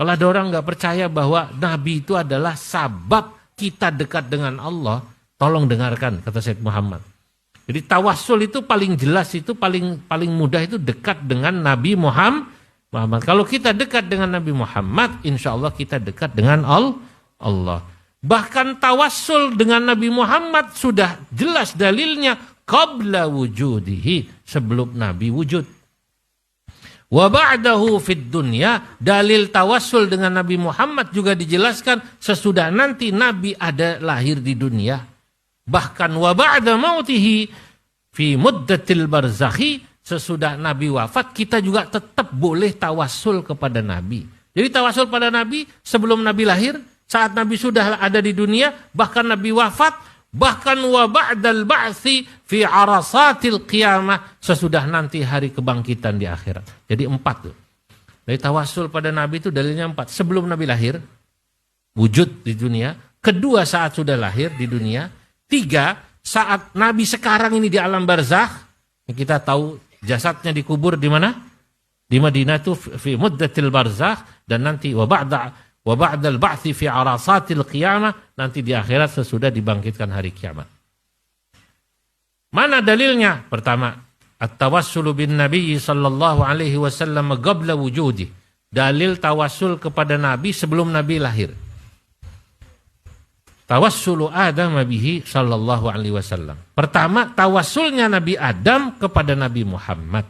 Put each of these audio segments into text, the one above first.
Kalau ada orang nggak percaya bahwa Nabi itu adalah sabab kita dekat dengan Allah, tolong dengarkan kata Sayyid Muhammad. Jadi tawassul itu paling jelas, itu paling mudah itu dekat dengan Nabi Muhammad. Kalau kita dekat dengan Nabi Muhammad, insya Allah kita dekat dengan Allah. Bahkan tawassul dengan Nabi Muhammad sudah jelas dalilnya qabla wujudihi, sebelum Nabi wujud. Wa ba'dahu fid dunya, dalil tawassul dengan Nabi Muhammad juga dijelaskan sesudah nanti Nabi ada lahir di dunia. Bahkan wa ba'da mautihi fi muddatil barzakhi, sesudah Nabi wafat kita juga tetap boleh tawassul kepada Nabi. Jadi tawassul pada Nabi sebelum Nabi lahir, saat Nabi sudah ada di dunia, bahkan Nabi wafat, bahkan wa ba'dal ba'thi fi arasatil qiyamah, sesudah nanti hari kebangkitan di akhirat. Jadi 4 tuh. Dari tawassul pada Nabi itu dalilnya 4. Sebelum Nabi lahir, wujud di dunia. 2, saat sudah lahir di dunia. 3, saat Nabi sekarang ini di alam barzakh. Kita tahu jasadnya dikubur di mana? Di Madinah itu fi muddatil barzakh, dan nanti wa ba'dal ba'thi fi arasatil qiyamah, nanti di akhirat sesudah dibangkitkan hari kiamat. Mana dalilnya? Pertama, at-tawassulu bin Nabi sallallahu alaihi wasallam qabla wujudi. Dalil tawassul kepada Nabi sebelum Nabi lahir. Tawassulu Adam bihi sallallahu alaihi wasallam. Pertama, tawassulnya Nabi Adam kepada Nabi Muhammad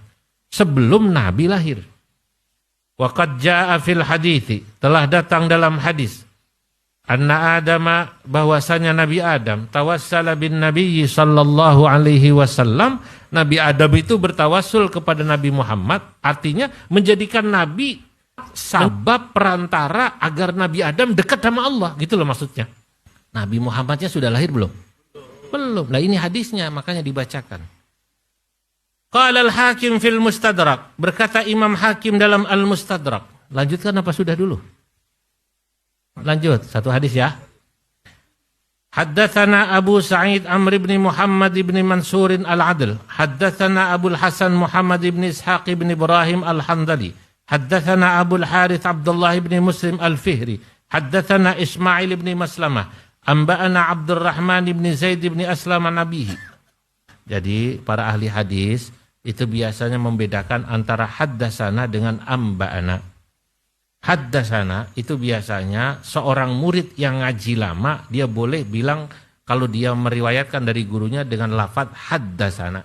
sebelum Nabi lahir. Waqad jaa fil hadithi, telah datang dalam hadis, anna Adama, bahwasanya Nabi Adam tawassala bin Nabi sallallahu alaihi wasallam. Nabi Adam itu bertawassul kepada Nabi Muhammad, artinya menjadikan Nabi sabab perantara agar Nabi Adam dekat sama Allah, gitu loh maksudnya. Nabi Muhammadnya sudah lahir belum? Belum. Nah ini hadisnya, makanya dibacakan. Qala al-Hakim fil Mustadrak, berkata Imam Hakim dalam Al-Mustadrak. Lanjutkan apa sudah dulu? Lanjut, satu hadis ya. Haddatsana Abu Sa'id Amr ibn Muhammad ibn Mansur al-Adl. Haddatsana Abu Hasan Muhammad ibn Ishaq ibn Ibrahim al-Handali. Haddatsana Abu Harith Abdullah ibn Muslim al-Fihri. Haddatsana Ismail ibn Maslamah. Amba'ana Abdurrahman ibn Zaid ibn Aslam an Nabihi. Jadi para ahli hadis itu biasanya membedakan antara haddasana dengan amba'ana. Haddasana itu biasanya seorang murid yang ngaji lama, dia boleh bilang kalau dia meriwayatkan dari gurunya dengan lafaz haddasana.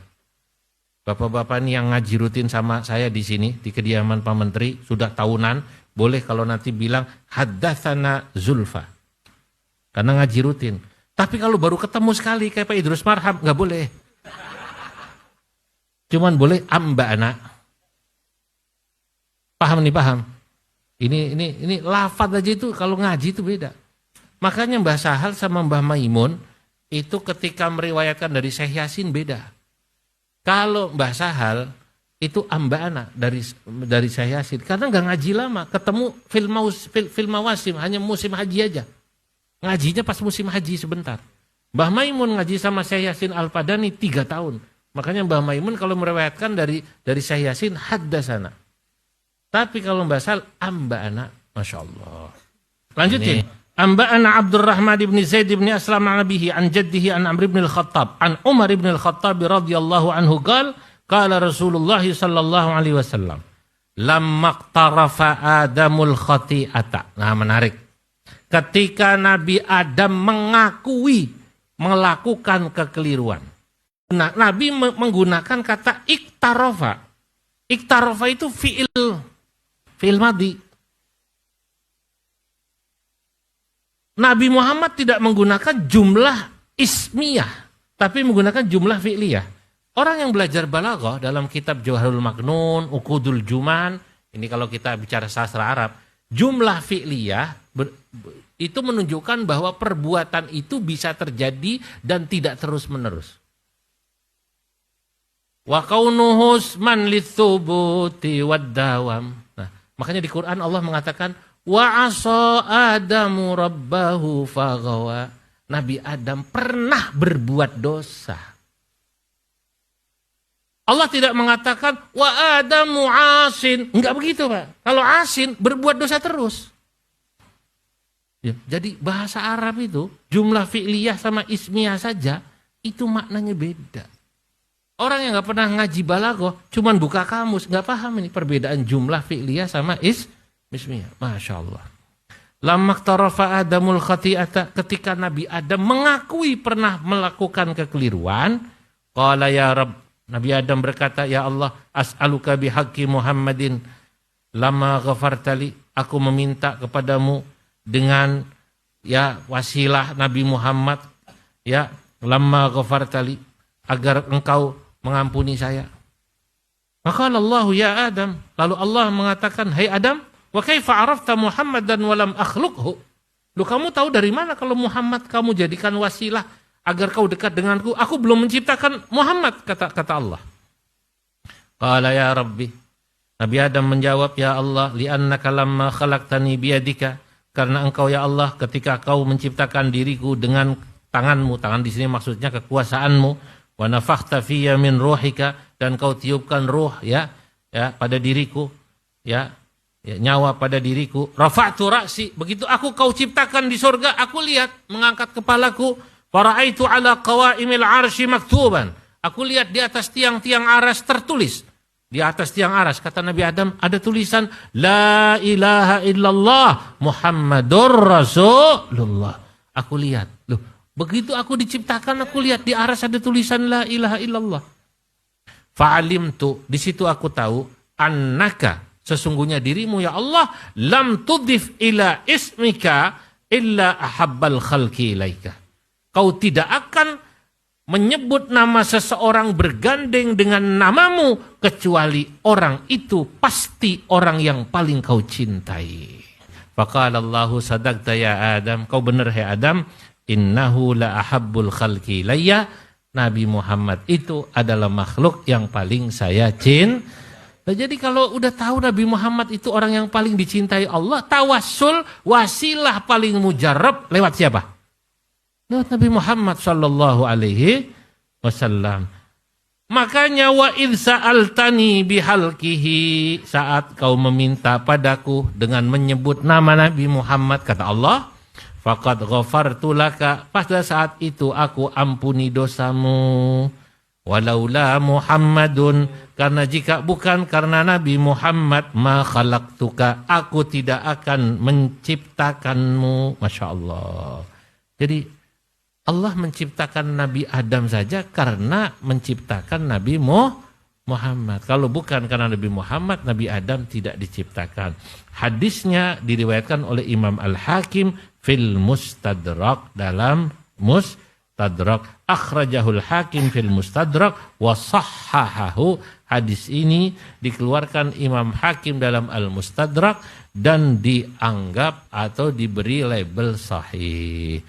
Bapak-bapak ini yang ngaji rutin sama saya di sini di kediaman Pak Menteri sudah tahunan, boleh kalau nanti bilang haddasana Zulfa. Karena ngaji rutin. Tapi kalau baru ketemu sekali kayak Pak Idrus Marham, nggak boleh. Cuman boleh amba'ana. Paham nih, paham? Ini lafaz aja itu kalau ngaji itu beda. Makanya Mbah Sahal sama Mbah Maimun itu ketika meriwayatkan dari Syekh Yasin beda. Kalau Mbah Sahal itu amba'ana dari Syekh Yasin karena nggak ngaji lama, ketemu fil mawasim, hanya musim haji aja. Ngajinya pas musim haji sebentar. Mbah Maimun ngaji sama Syekh Yasin Al-Padani 3 tahun. Makanya Mbah Maimun kalau meriwayatkan dari Syekh Yasin haddasana. Tapi kalau Mbah Sal amba'ana, Masya Allah. Lanjutin. Amba'ana Abdurrahman ibn Zaid ibn Aslam an Nabihi an jaddihi an Amr ibn al-Khattab an Umar ibn al-Khattab radhiyallahu anhu qala Rasulullah sallallahu alaihi wasallam lamma iqtarafa Adamul khati'ata. Nah, menarik. Ketika Nabi Adam melakukan kekeliruan. Nah, Nabi menggunakan kata iktarofa. Iktarofa itu fi'il madhi. Nabi Muhammad tidak menggunakan jumlah ismiyah, tapi menggunakan jumlah fi'liyah. Orang yang belajar balaghah dalam kitab Jawharul Maknun, Uqudul Juman, ini kalau kita bicara sastra Arab, jumlah fi'liyah itu menunjukkan bahwa perbuatan itu bisa terjadi dan tidak terus-menerus. Wa kaunuhu man lithubuti waddawam. Nah, makanya di Quran Allah mengatakan wa asa Adamu rabbahu faghawa. Nabi Adam pernah berbuat dosa. Allah tidak mengatakan wa Adamu asin. Enggak begitu, Pak. Kalau asin berbuat dosa terus. Ya, jadi bahasa Arab itu jumlah fi'liyah sama ismiyah saja itu maknanya beda. Orang yang nggak pernah ngaji balaghah, cuman buka kamus, nggak paham ini perbedaan jumlah fi'liyah sama ismiyah. Masya Allah. Lamma iqtarafa Adamul khati'ata, ketika Nabi Adam mengakui pernah melakukan kekeliruan, qala ya Rabb, Nabi Adam berkata, ya Allah, as'aluka bihaqqi Muhammadin lama ghafartali, aku meminta kepadamu dengan ya wasilah Nabi Muhammad, ya lamma ghafartali, agar engkau mengampuni saya. Maka Allah ya Adam, lalu Allah mengatakan, hai Adam, wa kaifa arafta Muhammadan wa lam akhluqhu? Lu kamu tahu dari mana kalau Muhammad kamu jadikan wasilah agar kau dekat denganku? Aku belum menciptakan Muhammad, kata Allah. Qala ya Rabbi, Nabi Adam menjawab, ya Allah, li'annaka lamma khalaqtani biyadika, karena engkau ya Allah ketika kau menciptakan diriku dengan tanganmu, tangan di sini maksudnya kekuasaanmu, wa nafakhta fiyya min ruhika, dan kau tiupkan ruh ya pada diriku, ya nyawa pada diriku. Rafa'tu ra'si, begitu aku kau ciptakan di surga, aku lihat mengangkat kepalaku, fara'aitu ala qawaimil arsy maktuban, aku lihat di atas tiang-tiang aras tertulis. Di atas tiang aras, kata Nabi Adam, ada tulisan La ilaha illallah Muhammadur Rasulullah. Aku lihat, loh, begitu aku diciptakan, aku lihat di aras ada tulisan La ilaha illallah. Fa'alimtu, di situ aku tahu, annaka, sesungguhnya dirimu ya Allah, lam tudif ila ismika illa ahabbal khalqi ilaika. Kau tidak akan menyebut nama seseorang bergandeng dengan namamu kecuali orang itu pasti orang yang paling kau cintai. Faqala Allahu sadaqta ya Adam, kau benar hai Adam, innahu la ahabbul khalqi ilayya, Nabi Muhammad itu adalah makhluk yang paling saya cintai. Jadi kalau udah tahu Nabi Muhammad itu orang yang paling dicintai Allah, tawassul wasilah paling mujarab lewat siapa? Lewat Nabi Muhammad sallallahu alaihi wasallam. Makanya wa idh sa'altani bihalqihi, saat kau meminta padaku dengan menyebut nama Nabi Muhammad, kata Allah, faqad ghafartu laka, pada saat itu aku ampuni dosamu. Walaula Muhammadun, karena jika bukan karena Nabi Muhammad, ma khalaqtuka, aku tidak akan menciptakanmu. Masya Allah. Jadi Allah menciptakan Nabi Adam saja karena menciptakan Nabi Muhammad. Kalau bukan karena Nabi Muhammad, Nabi Adam tidak diciptakan. Hadisnya diriwayatkan oleh Imam Al-Hakim fil Mustadrak, dalam Mustadrak. Akhrajahul Hakim fil Mustadrak wa sahhahahu. Hadis ini dikeluarkan Imam Hakim dalam Al-Mustadrak dan dianggap atau diberi label sahih.